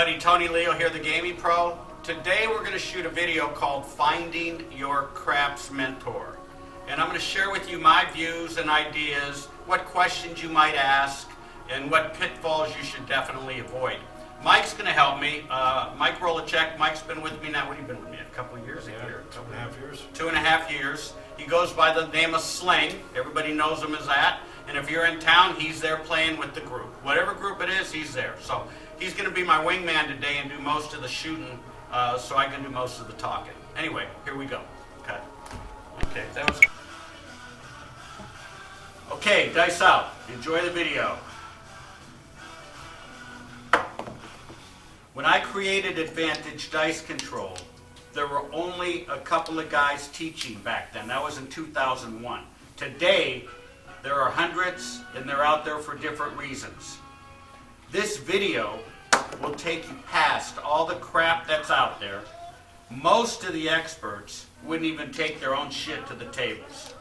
everybody, Tony Leo here, the Gaming Pro. Today we're going to shoot a video called Finding Your Craps Mentor. And I'm going to share with you my views and ideas, what questions you might ask, and what pitfalls you should definitely avoid. Mike's going to help me. Mike Rolacek. Mike's been with me now. What have you been with me? A couple of years? Yeah, 2.5 years. 2.5 years. He goes by the name of Sling. Everybody knows him as that. And if you're in town, he's there playing with the group. Whatever group it is, he's there. So he's going to be my wingman today and do most of the shooting, so I can do most of the talking. Anyway, here we go. Okay, that was... Okay, dice out. Enjoy the video. When I created Advantage Dice Control, there were only a couple of guys teaching back then. That was in 2001. Today, there are hundreds, and they're out there for different reasons. This video will take you past all the crap that's out there. Most of the experts wouldn't even take their own shit to the tables.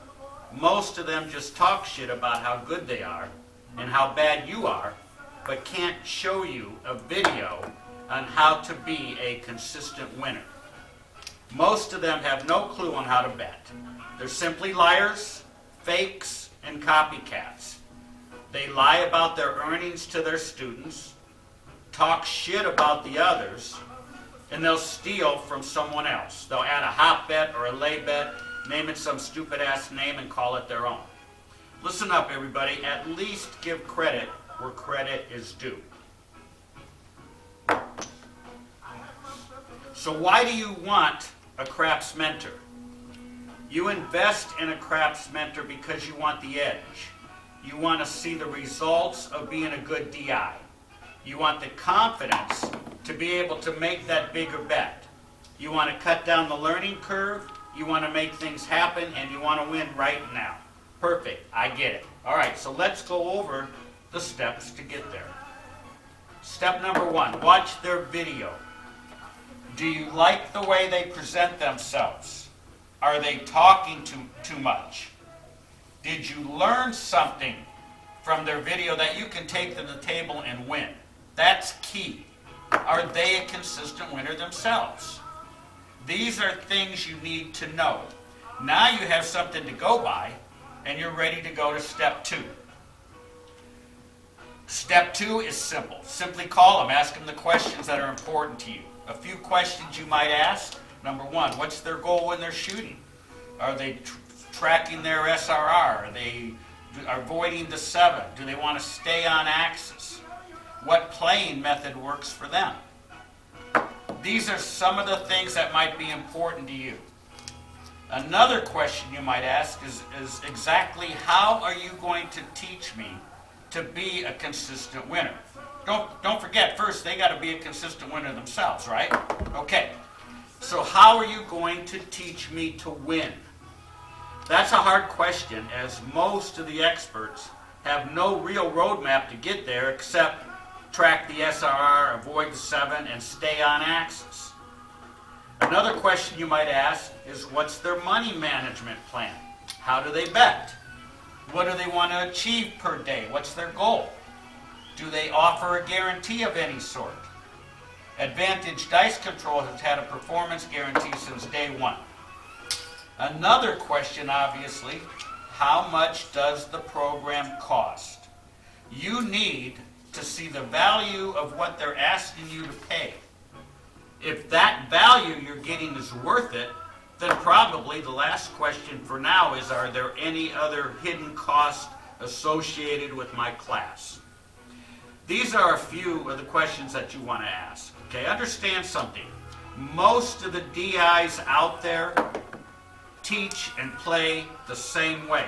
Most of them just talk shit about how good they are and how bad you are, but can't show you a video on how to be a consistent winner. Most of them have no clue on how to bet. They're simply liars, fakes, and copycats. They lie about their earnings to their students, talk shit about the others, and they'll steal from someone else. They'll add a hot bet or a lay bet, name it some stupid ass name, and call it their own. Listen up, everybody. At least give credit where credit is due. So why do you want a craps mentor? You invest in a craps mentor because you want the edge. You want to see the results of being a good DI. You want the confidence to be able to make that bigger bet. You want to cut down the learning curve. You want to make things happen, and you want to win right now. Perfect. I get it. All right, so let's go over the steps to get there. Step number 1, watch their video. Do you like the way they present themselves? Are they talking too much? Did you learn something from their video that you can take to the table and win? That's key. Are they a consistent winner themselves? These are things you need to know. Now you have something to go by, and you're ready to go to step 2. Step 2 is simple. Simply call them. Ask them the questions that are important to you. A few questions you might ask. Number 1, what's their goal when they're shooting? Are they tracking their SRR? Are they avoiding the 7? Do they want to stay on axis? What playing method works for them? These are some of the things that might be important to you. Another question you might ask is exactly how are you going to teach me to be a consistent winner? Don't forget, first they got to be a consistent winner themselves, right? Okay, so how are you going to teach me to win? That's a hard question, as most of the experts have no real roadmap to get there except track the SRR, avoid the 7, and stay on axis. Another question you might ask is what's their money management plan? How do they bet? What do they want to achieve per day? What's their goal? Do they offer a guarantee of any sort? Advantage Dice Control has had a performance guarantee since day 1. Another question, obviously, how much does the program cost? You need to see the value of what they're asking you to pay. If that value you're getting is worth it, then probably the last question for now is, are there any other hidden costs associated with my class? These are a few of the questions that you want to ask. Okay, understand something. Most of the DIs out there teach and play the same way.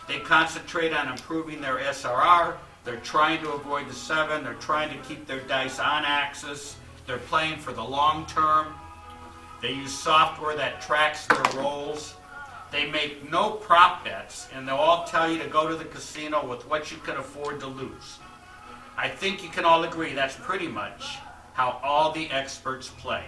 They concentrate on improving their SRR. They're trying to avoid the 7. They're trying to keep their dice on axis. They're playing for the long term. They use software that tracks their rolls. They make no prop bets, and they'll all tell you to go to the casino with what you can afford to lose. I think you can all agree that's pretty much how all the experts play.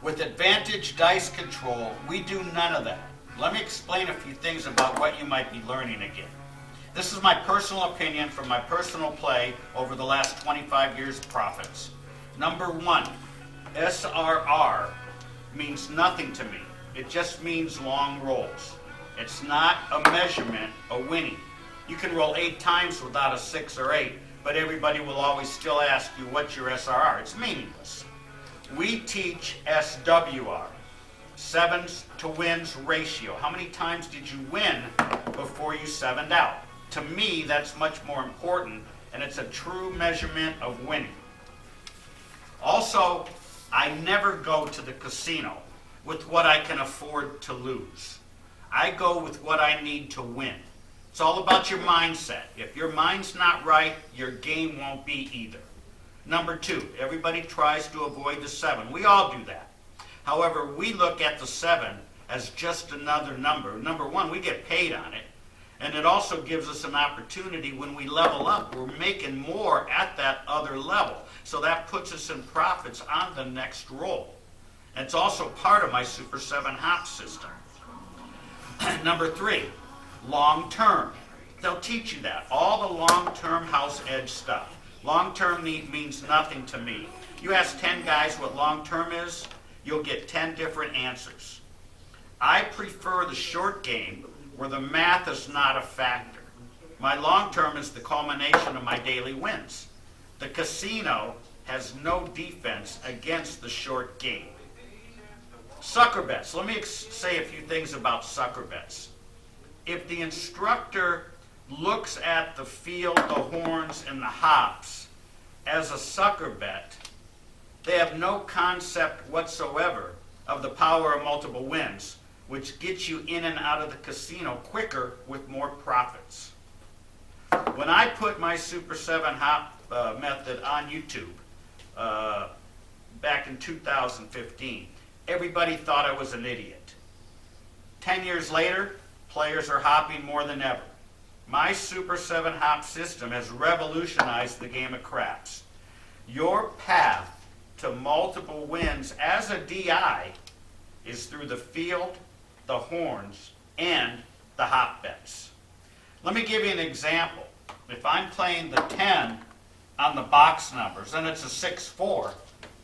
With Advantage Dice Control, we do none of that. Let me explain a few things about what you might be learning again. This is my personal opinion from my personal play over the last 25 years of profits. Number one, SRR means nothing to me. It just means long rolls. It's not a measurement of winning. You can roll 8 times without a 6 or 8, but everybody will always still ask you what's your SRR. It's meaningless. We teach SWR, sevens to wins ratio. How many times did you win before you sevened out? To me, that's much more important, and it's a true measurement of winning. Also, I never go to the casino with what I can afford to lose. I go with what I need to win. It's all about your mindset. If your mind's not right, your game won't be either. Number two, everybody tries to avoid the 7. We all do that. However, we look at the 7 as just another number. Number one, we get paid on it. And it also gives us an opportunity when we level up. We're making more at that other level. So that puts us in profits on the next roll. And it's also part of my Super 7 hop system. Number 3, long term. They'll teach you that. All the long-term house edge stuff. Long-term means nothing to me. You ask 10 guys what long-term is, you'll get 10 different answers. I prefer the short game where the math is not a factor. My long-term is the culmination of my daily wins. The casino has no defense against the short game. Sucker bets. Let me say a few things about sucker bets. If the instructor looks at the field, the horns, and the hops as a sucker bet, they have no concept whatsoever of the power of multiple wins, which gets you in and out of the casino quicker with more profits. When I put my Super 7 hop method on YouTube back in 2015, everybody thought I was an idiot. 10 years later, players are hopping more than ever. My Super 7 hop system has revolutionized the game of craps. Your path to multiple wins as a DI is through the field, the horns, and the hop bets. Let me give you an example. If I'm playing the 10 on the box numbers and it's a 6-4,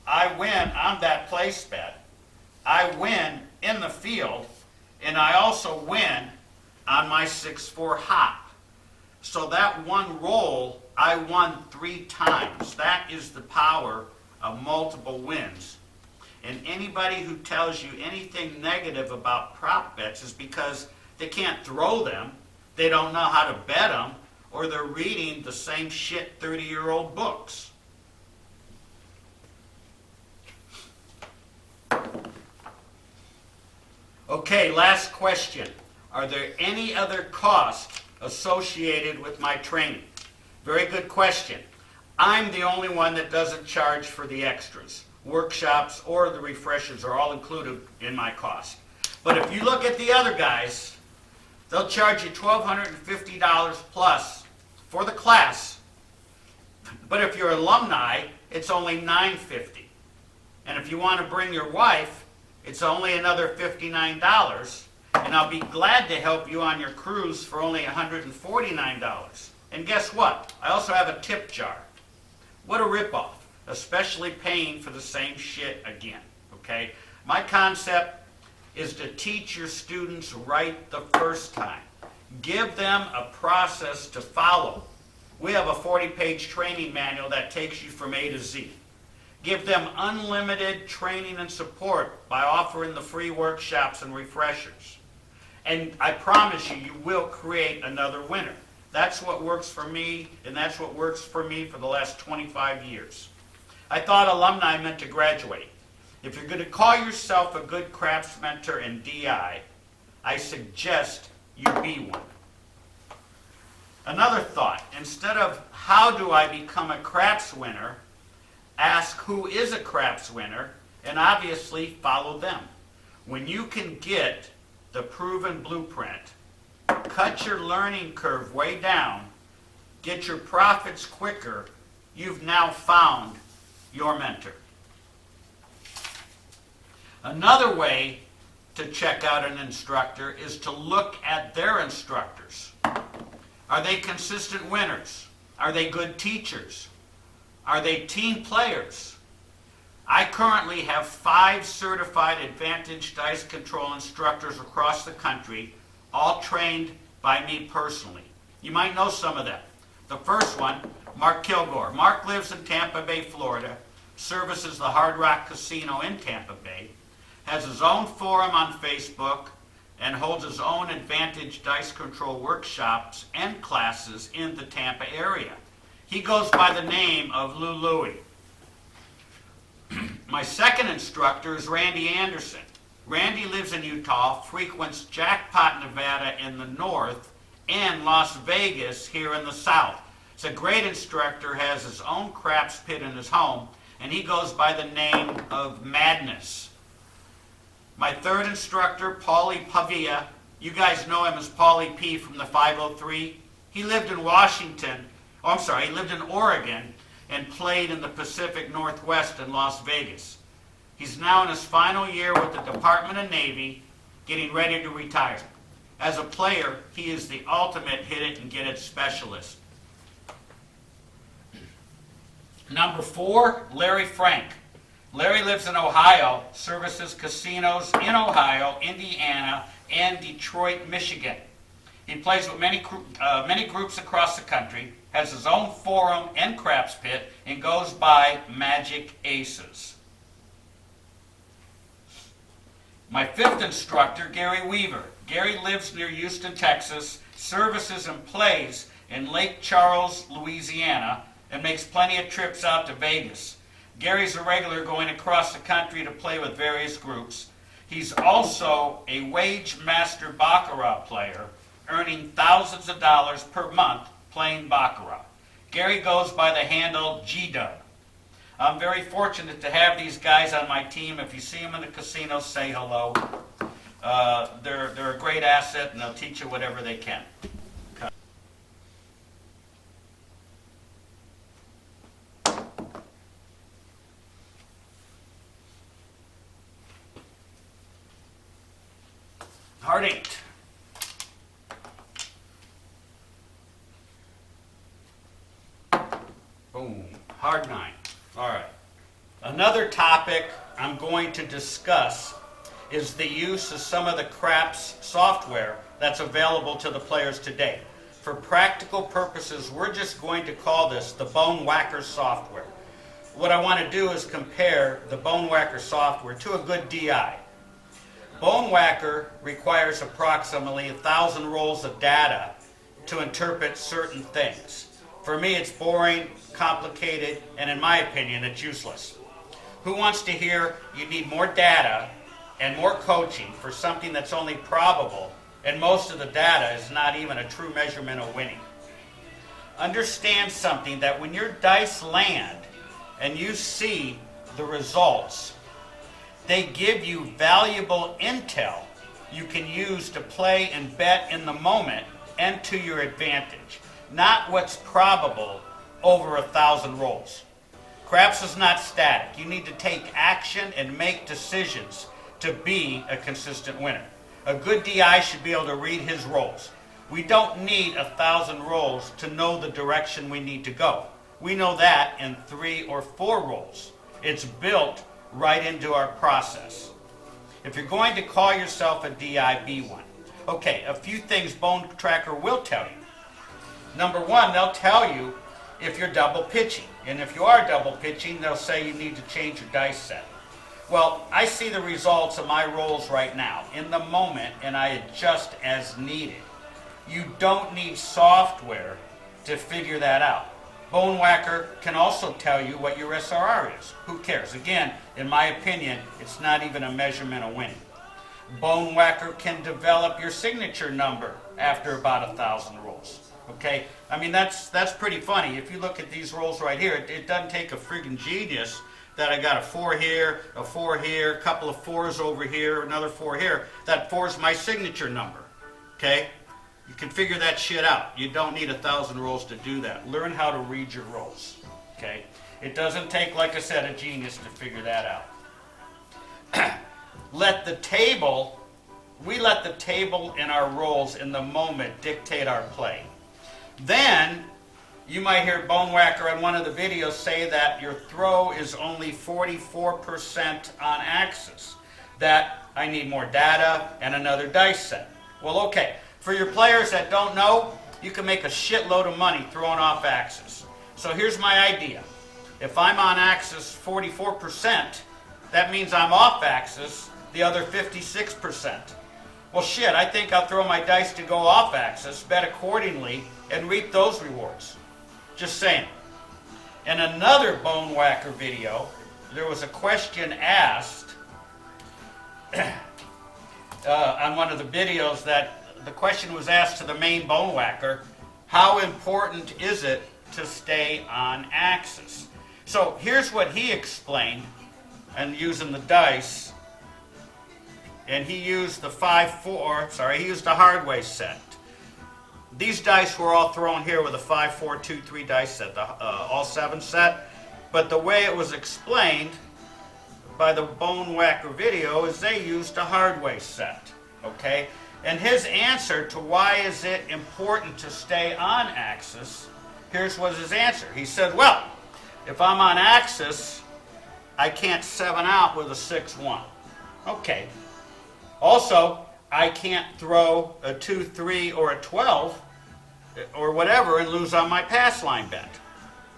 I win on that place bet. I win in the field, and I also win on my 6-4 hop. So that one roll, I won 3 times. That is the power of multiple wins. And anybody who tells you anything negative about prop bets is because they can't throw them, they don't know how to bet them, or they're reading the same shit 30-year-old books. Okay, last question. Are there any other costs associated with my training? Very good question. I'm the only one that doesn't charge for the extras. Workshops or the refreshers are all included in my cost. But if you look at the other guys, they'll charge you $1,250 plus for the class. But if you're alumni, it's only $950. And if you want to bring your wife, it's only another $59. And I'll be glad to help you on your cruise for only $149. And guess what? I also have a tip jar. What a ripoff. Especially paying for the same shit again, okay? My concept is to teach your students right the first time. Give them a process to follow. We have a 40-page training manual that takes you from A to Z. Give them unlimited training and support by offering the free workshops and refreshers. And I promise you, you will create another winner. That's what works for me, and that's what works for me for the last 25 years. I thought alumni meant to graduate. If you're going to call yourself a good craps mentor in DI, I suggest you be one. Another thought, instead of how do I become a craps winner, ask who is a craps winner, and obviously follow them. When you can get the proven blueprint, cut your learning curve way down, get your profits quicker, you've now found your mentor. Another way to check out an instructor is to look at their instructors. Are they consistent winners? Are they good teachers? Are they team players? I currently have 5 certified Advantage Dice Control instructors across the country, all trained by me personally. You might know some of them. The first one, Mark Kilgore. Mark lives in Tampa Bay, Florida, services the Hard Rock Casino in Tampa Bay, has his own forum on Facebook, and holds his own Advantage Dice Control workshops and classes in the Tampa area. He goes by the name of Lou Louie. My second instructor is Randy Anderson. Randy lives in Utah, frequents Jackpot, Nevada in the north, and Las Vegas here in the south. He's a great instructor, has his own craps pit in his home, and he goes by the name of Madness. My third instructor, Paulie Pavia, you guys know him as Paulie P from the 503. He lived in he lived in Oregon and played in the Pacific Northwest in Las Vegas. He's now in his final year with the Department of Navy, getting ready to retire. As a player, he is the ultimate hit-it-and-get-it specialist. Number 4, Larry Frank. Larry lives in Ohio, services casinos in Ohio, Indiana, and Detroit, Michigan. He plays with many groups across the country, has his own forum and craps pit, and goes by Magic Aces. My fifth instructor, Gary Weaver. Gary lives near Houston, Texas, services and plays in Lake Charles, Louisiana, and makes plenty of trips out to Vegas. Gary's a regular going across the country to play with various groups. He's also a wage master Baccarat player, earning thousands of dollars per month playing Baccarat. Gary goes by the handle G-Dub. I'm very fortunate to have these guys on my team. If you see them in the casino, say hello. They're a great asset, and they'll teach you whatever they can. Hard 8. Boom. Hard 9. All right. Another topic I'm going to discuss is the use of some of the craps software that's available to the players today. For practical purposes, we're just going to call this the Bone Whacker software. What I want to do is compare the Bone Whacker software to a good DI. Bone Whacker requires approximately 1,000 rolls of data to interpret certain things. For me, it's boring, complicated, and in my opinion, it's useless. Who wants to hear you need more data and more coaching for something that's only probable, and most of the data is not even a true measurement of winning? Understand something, that when your dice land and you see the results, they give you valuable intel you can use to play and bet in the moment and to your advantage, not what's probable over 1,000 rolls. Craps is not static. You need to take action and make decisions to be a consistent winner. A good DI should be able to read his rolls. We don't need 1,000 rolls to know the direction we need to go. We know that in 3 or 4 rolls. It's built right into our process. If you're going to call yourself a DI, be one. Okay, a few things Bone Tracker will tell you. Number 1, they'll tell you if you're double pitching. And if you are double pitching, they'll say you need to change your dice set. Well, I see the results of my rolls right now in the moment, and I adjust as needed. You don't need software to figure that out. Bone Whacker can also tell you what your SRR is. Who cares? Again, in my opinion, it's not even a measurement of winning. Bone Whacker can develop your signature number after about 1,000 rolls. Okay? I mean, that's pretty funny. If you look at these rolls right here, it doesn't take a friggin' genius that I got a 4 here, a 4 here, a couple of 4s over here, another 4 here. That 4 is my signature number. Okay? You can figure that shit out. You don't need 1,000 rolls to do that. Learn how to read your rolls. Okay? It doesn't take, like I said, a genius to figure that out. We let the table in our rolls in the moment dictate our play. Then you might hear Bone Whacker on one of the videos say that your throw is only 44% on axis. That I need more data and another dice set. Well, okay, for your players that don't know, you can make a shitload of money throwing off axis. So here's my idea. If I'm on axis 44%, that means I'm off axis the other 56%. Well, shit, I think I'll throw my dice to go off axis, bet accordingly, and reap those rewards. Just saying. In another Bone Whacker video, there was a question asked on one of the videos that the question was asked to the main Bone Whacker, how important is it to stay on axis? So here's what he explained, and using the dice, and he used the he used the hard way set. These dice were all thrown here with a 5, 4, 2, 3 dice set, the all 7 set. But the way it was explained by the Bone Whacker video is they used a hard way set. Okay? And his answer to why is it important to stay on axis, here's was his answer. He said, well, if I'm on axis, I can't 7 out with a 6-1. Okay. Also, I can't throw a 2, 3, or a 12 or whatever and lose on my pass line bet.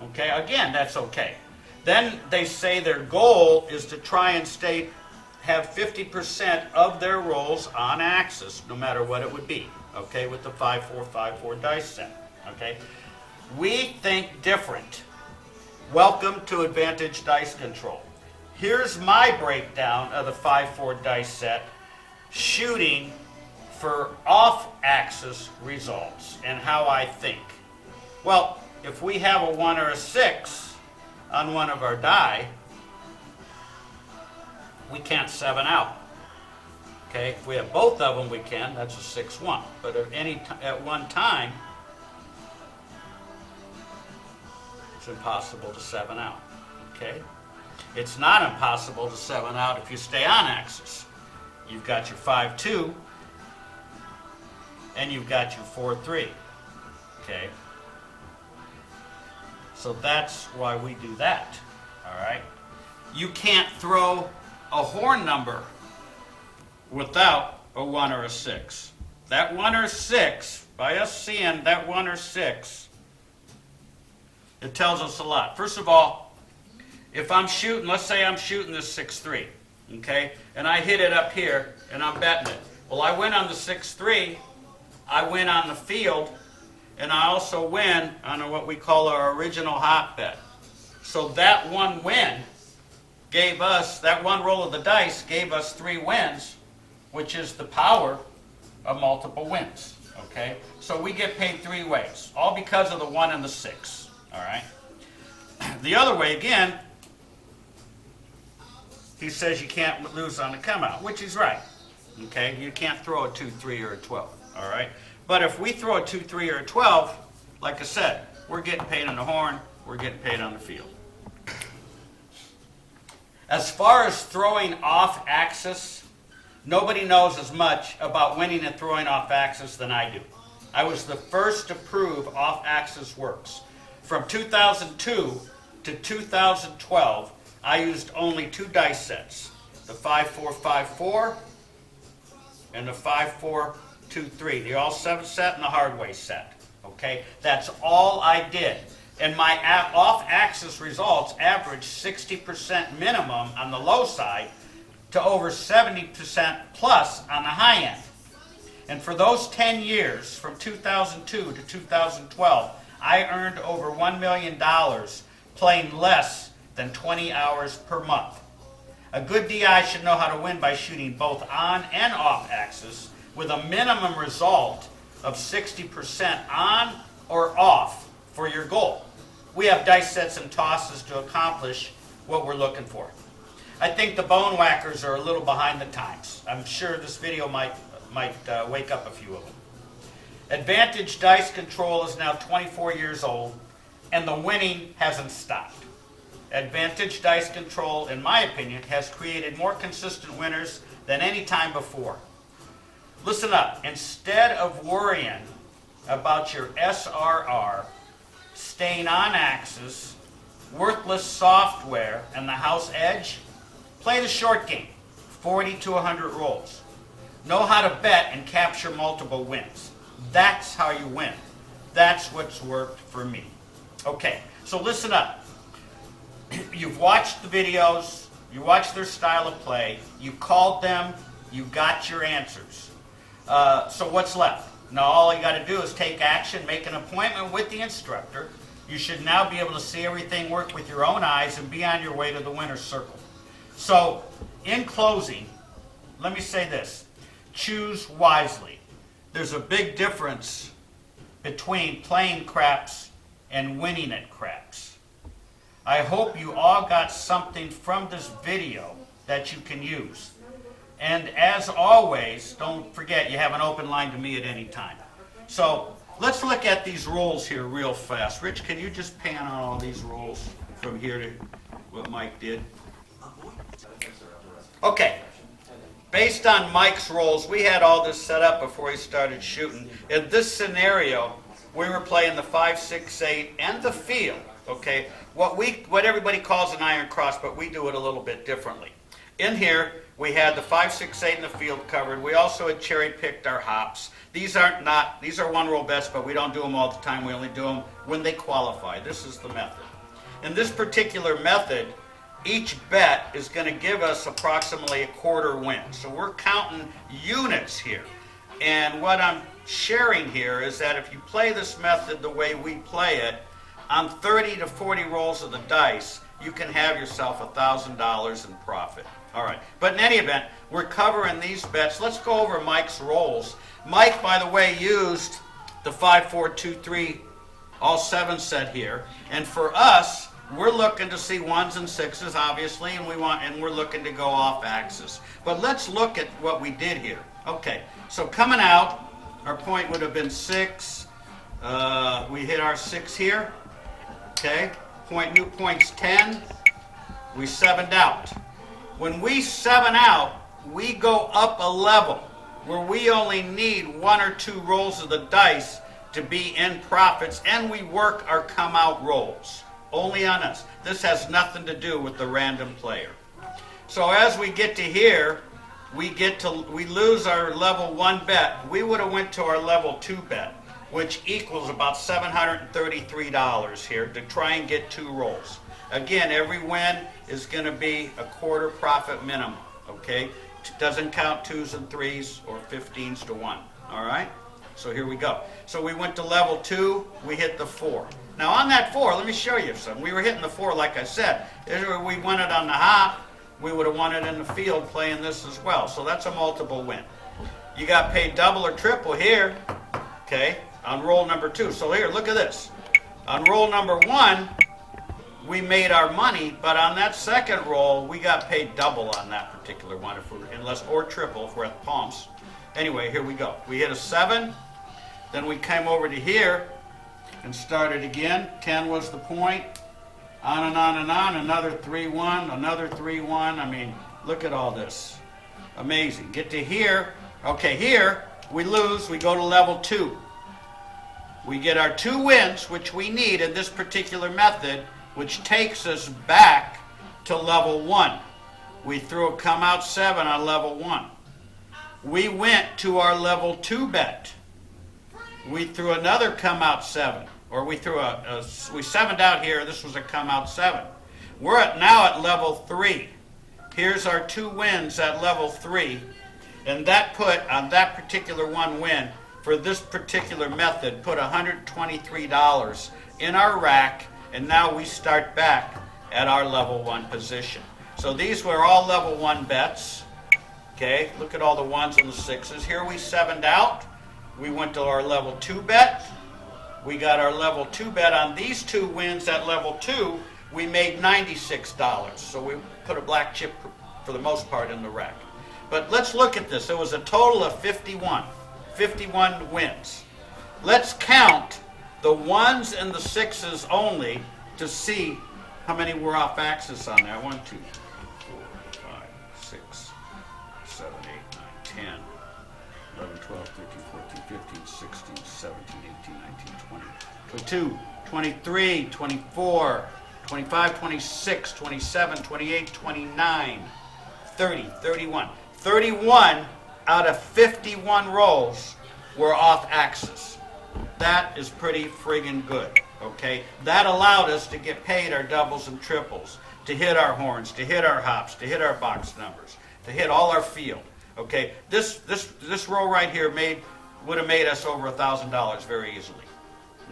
Okay, again, that's okay. Then they say their goal is to try and have 50% of their rolls on axis, no matter what it would be. Okay, with the 5, 4, 5, 4 dice set. Okay, we think different. Welcome to Advantage Dice Control. Here's my breakdown of the 5, 4 dice set, shooting for off-axis results and how I think. Well, if we have a 1 or a 6 on one of our die, we can't 7 out. Okay, if we have both of them, we can. That's a 6-1. But at one time, it's impossible to 7 out. Okay, it's not impossible to 7 out if you stay on axis. You've got your 5-2, and you've got your 4-3. Okay, so that's why we do that. All right, you can't throw a horn number without a 1 or a 6. That 1 or 6, by us seeing that 1 or 6, it tells us a lot. First of all, if I'm shooting, let's say I'm shooting this 6-3, okay, and I hit it up here, and I'm betting it. Well, I win on the 6-3, I win on the field, and I also win on what we call our original hot bet. So that one win gave us, that one roll of the dice gave us 3 wins, which is the power of multiple wins, okay? So we get paid 3 ways, all because of the 1 and the 6, all right? The other way, again, he says you can't lose on the come out, which is right, okay? You can't throw a 2, 3, or a 12, all right? But if we throw a 2, 3, or a 12, like I said, we're getting paid on the horn, we're getting paid on the field. As far as throwing off axis, nobody knows as much about winning and throwing off axis than I do. I was the first to prove off axis works. From 2002 to 2012, I used only 2 dice sets, the 5-4-5-4 and the 5-4-2-3. The all 7 set and the hard way set. Okay, that's all I did. And my off-axis results averaged 60% minimum on the low side to over 70% plus on the high end. And for those 10 years, from 2002 to 2012, I earned over $1 million playing less than 20 hours per month. A good DI should know how to win by shooting both on and off axis with a minimum result of 60% on or off for your goal. We have dice sets and tosses to accomplish what we're looking for. I think the Bone Whackers are a little behind the times. I'm sure this video might wake up a few of them. Advantage Dice Control is now 24 years old, and the winning hasn't stopped. Advantage Dice Control, in my opinion, has created more consistent winners than any time before. Listen up. Instead of worrying about your SRR, staying on axis, worthless software, and the house edge, play the short game, 40 to 100 rolls. Know how to bet and capture multiple wins. That's how you win. That's what's worked for me. Okay, so listen up. You've watched the videos, you watched their style of play, you called them, you got your answers. So what's left? Now all you got to do is take action, make an appointment with the instructor. You should now be able to see everything work with your own eyes and be on your way to the winner's circle. So, in closing, let me say this. Choose wisely. There's a big difference between playing craps and winning at craps. I hope you all got something from this video that you can use. And as always, don't forget you have an open line to me at any time. So let's look at these rolls here real fast. Rich, can you just pan on all these rolls from here to what Mike did? Okay. Based on Mike's rolls, we had all this set up before he started shooting. In this scenario, we were playing the 5, 6, 8 and the field. Okay, what everybody calls an iron cross, but we do it a little bit differently. In here, we had the 5, 6, 8 in the field covered. We also had cherry picked our hops. These are one roll bets, but we don't do them all the time. We only do them when they qualify. This is the method. In this particular method, each bet is going to give us approximately a quarter win. So we're counting units here. And what I'm sharing here is that if you play this method the way we play it, on 30 to 40 rolls of the dice, you can have yourself $1,000 in profit. All right. But in any event, we're covering these bets. Let's go over Mike's rolls. Mike, by the way, used the 5, 4, 2, 3, all 7 set here. And for us, we're looking to see 1s and 6s, obviously, and we're looking to go off axis. But let's look at what we did here. Okay. So coming out, our point would have been 6. We hit our 6 here. Okay. New point's 10. We 7'd out. When we 7 out, we go up a level where we only need 1 or 2 rolls of the dice to be in profits, and we work our come out rolls. Only on us. This has nothing to do with the random player. So as we get to here, we lose our level 1 bet. We would have went to our level 2 bet, which equals about $733 here to try and get 2 rolls. Again, every win is going to be a quarter profit minimum, okay? Doesn't count 2s and 3s or 15s to 1, all right? So here we go. So we went to level 2, we hit the 4. Now on that 4, let me show you something. We were hitting the 4 like I said. We won it on the hop, we would have won it in the field playing this as well. So that's a multiple win. You got paid double or triple here, okay, on roll number 2. So here, look at this. On roll number 1, we made our money, but on that second roll, we got paid double on that particular one, or triple if we're at the palms. Anyway, here we go. We hit a 7, then we came over to here and started again. 10 was the point. On and on and on. Another 3-1, another 3-1. I mean, look at all this. Amazing. Get to here. Okay, here we lose. We go to level 2. We get our 2 wins, which we need in this particular method, which takes us back to level 1. We threw a come out 7 on level 1. We went to our level 2 bet. We threw another come out 7, or we threw we 7'd out here. This was a come out 7. We're now at level 3. Here's our 2 wins at level 3, and that put on that particular 1 win for this particular method put $123 in our rack. And now we start back at our level 1 position. So these were all level 1 bets. Okay, look at all the 1s and the 6s. Here we 7'd out. We went to our level 2 bet. We got our level 2 bet on these 2 wins at level 2. We made $96. So we put a black chip for the most part in the rack. But let's look at this. It was a total of 51 wins. Let's count the 1s and the 6s only to see how many were off axis on that. 1, 2, 3, 4, 5, 6, 7, 8, 9, 10. 11, 12, 13, 14, 15, 16, 17, 18, 19, 20, 22, 23, 24, 25, 26, 27, 28, 29, 30, 31. 31 out of 51 rolls were off axis. That is pretty friggin' good, okay? That allowed us to get paid our doubles and triples, to hit our horns, to hit our hops, to hit our box numbers, to hit all our field, okay? This roll right here would have made us over $1,000 very easily,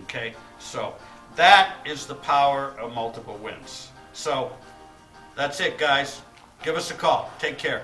okay? So that is the power of multiple wins. So that's it, guys. Give us a call. Take care.